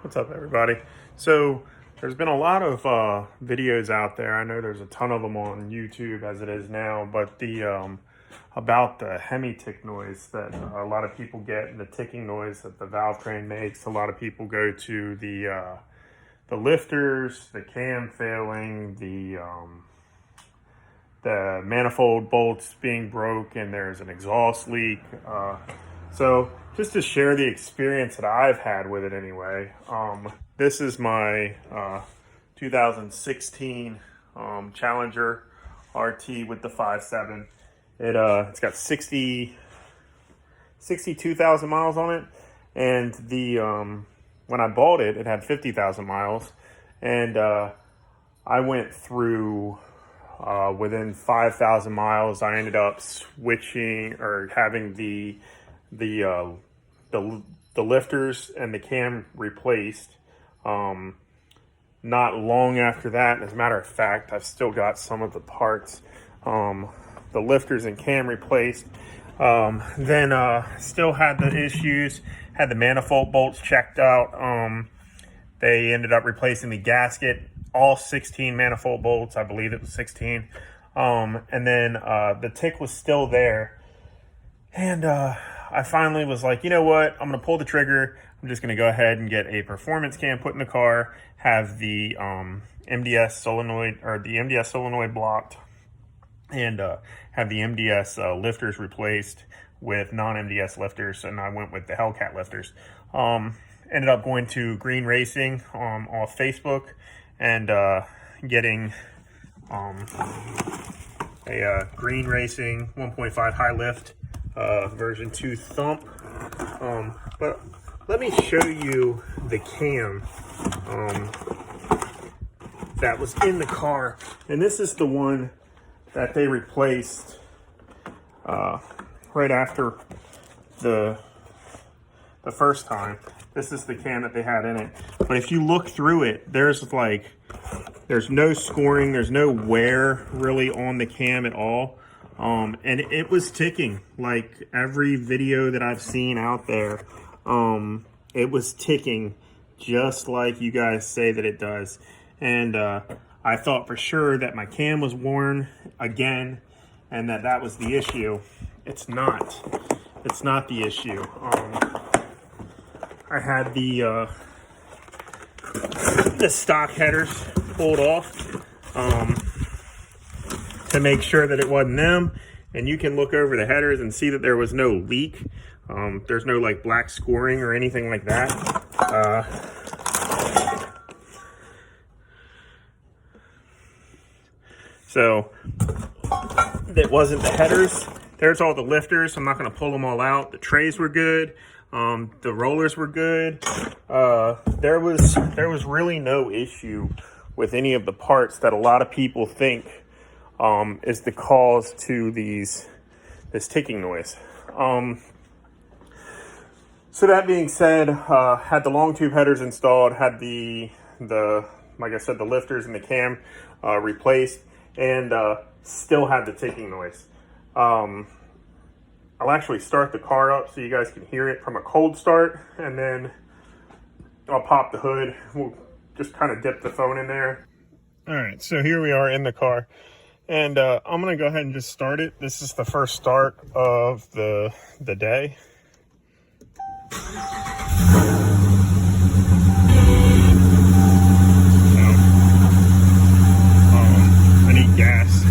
What's up, everybody? So there's been a lot of videos out there. I know there's a ton of them on YouTube as it is now, but the about the HEMI tick noise that a lot of people get, and the ticking noise that the valve train makes. A lot of people go to the lifters, the cam failing, the manifold bolts being broken. There's an exhaust leak. So just to share the experience that I've had with it anyway, this is my 2016 Challenger RT with the 5.7. It's got 62,000 miles on it, and the when I bought it, it had 50,000 miles, and I went through within 5,000 miles. I ended up switching or having the lifters and the cam replaced. Not long after that, as a matter of fact, I've still got some of the parts. The lifters and cam replaced. Then still had the issues, had the manifold bolts checked out. They ended up replacing the gasket, all 16 manifold bolts. I believe it was 16. And then the tick was still there. And I finally was like, you know what? I'm going to pull the trigger. I'm just going to go ahead and get a performance cam put in the car, have the MDS solenoid blocked, and have the MDS lifters replaced with non-MDS lifters. And I went with the Hellcat lifters. Ended up going to Green Racing off Facebook and getting a Green Racing 1.5 high lift version 2 thump. But let me show you the cam that was in the car. And this is the one that they replaced right after the first time. This is the cam that they had in it. But if you look through it, there's no scoring, there's no wear really on the cam at all. And it was ticking like every video that I've seen out there. It was ticking just like you guys say that it does. And I thought for sure that my cam was worn again and that was the issue. It's not. It's not the issue. I had the stock headers pulled off to make sure that it wasn't them, and you can look over the headers and see that there was no leak. There's no like black scoring or anything like that. So it wasn't the headers. There's all the lifters. I'm not going to pull them all out. The trays were good. The rollers were good. There was really no issue with any of the parts that a lot of people think is the cause to this ticking noise. So that being said, had the long tube headers installed, had the like I said, the lifters and the cam replaced, and still had the ticking noise. I'll actually start the car up so you guys can hear it from a cold start, and then I'll pop the hood. We'll just kind of dip the phone in there. All right, so here we are in the car, and I'm gonna go ahead and just start it. This is the first start of the day. I need gas.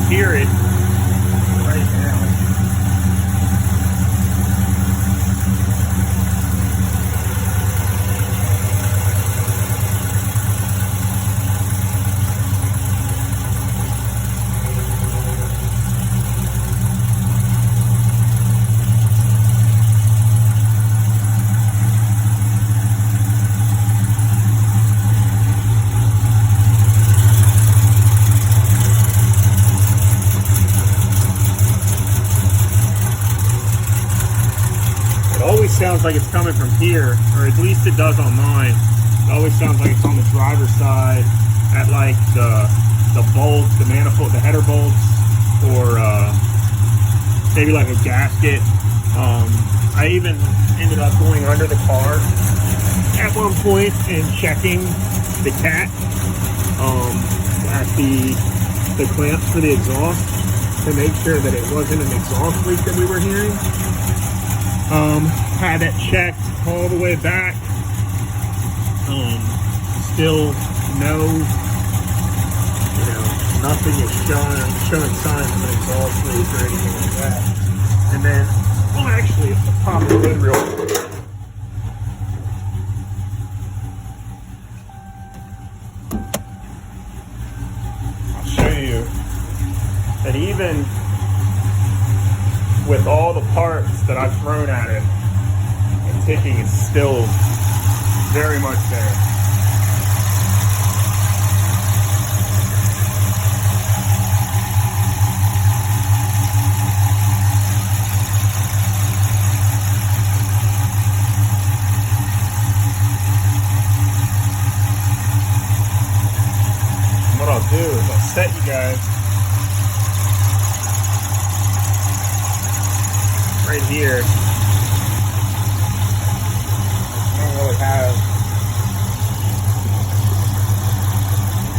Hear it right now. Sounds like it's coming from here, or at least it does on mine. It always sounds like it's on the driver's side at like the bolt, the manifold, the header bolts, or maybe like a gasket. I even ended up going under the car at one point and checking the cat at the clamps for the exhaust to make sure that it wasn't an exhaust leak that we were hearing. Had it checked all the way back. Still no, nothing is showing signs of an exhaust leak or anything like that. And then, well, actually, pop the lid real quick. I'll show you that even with all the parts that I've thrown at it, the ticking is still very much there. What I'll do is I'll set you guys right here. I don't really have.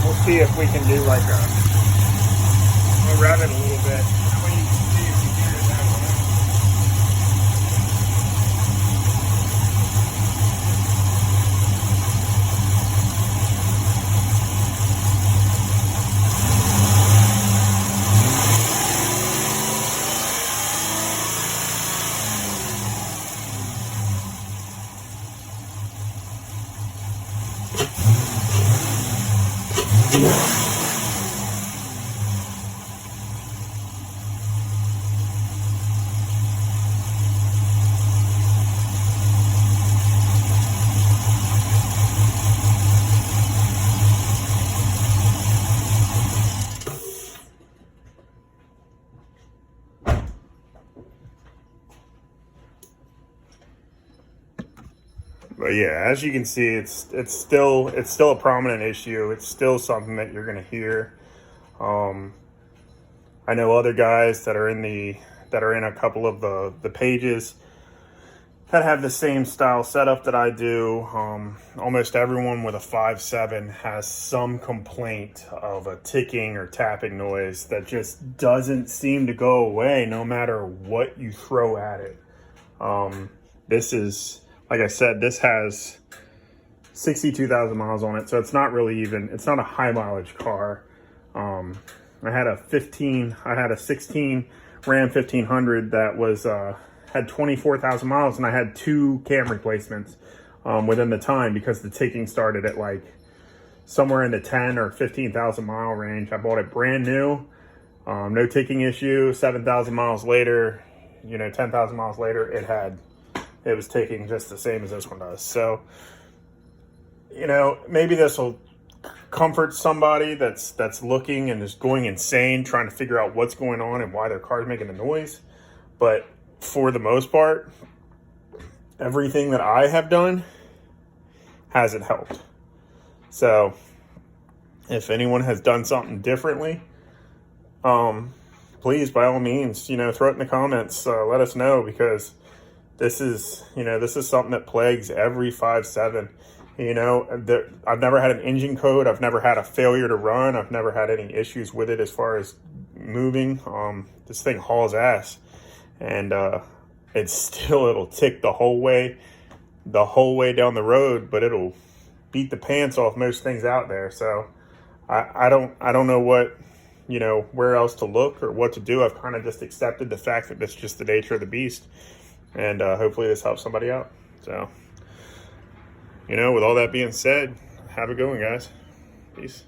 We'll see if we can do like I'll rev it a little bit. That way you can see if you hear it that way. But yeah, as you can see, it's still a prominent issue. It's still something that you're going to hear. I know other guys that are in a couple of the pages that have the same style setup that I do. Almost everyone with a 5.7 has some complaint of a ticking or tapping noise that just doesn't seem to go away no matter what you throw at it. This is, like I said, this has 62,000 miles on it, so it's not really even, it's not a high mileage car. I had a 16 Ram 1500 that was had 24,000 miles, and I had 2 cam replacements within the time because the ticking started at like somewhere in the 10 or 15,000 mile range. I bought it brand new, no ticking issue. 7,000 miles later, 10,000 miles later, it was ticking just the same as this one does. So, maybe this will comfort somebody that's looking and is going insane trying to figure out what's going on and why their car's making the noise. But for the most part, everything that I have done hasn't helped. So if anyone has done something differently, please, by all means, throw it in the comments. Let us know, because this is something that plagues every 5.7. I've never had an engine code. I've never had a failure to run. I've never had any issues with it as far as moving. This thing hauls ass, and it'll tick the whole way down the road, but it'll beat the pants off most things out there. So I don't know what, where else to look or what to do. I've kind of just accepted the fact that that's just the nature of the beast, and hopefully this helps somebody out. So, with all that being said, have a good one, guys. Peace.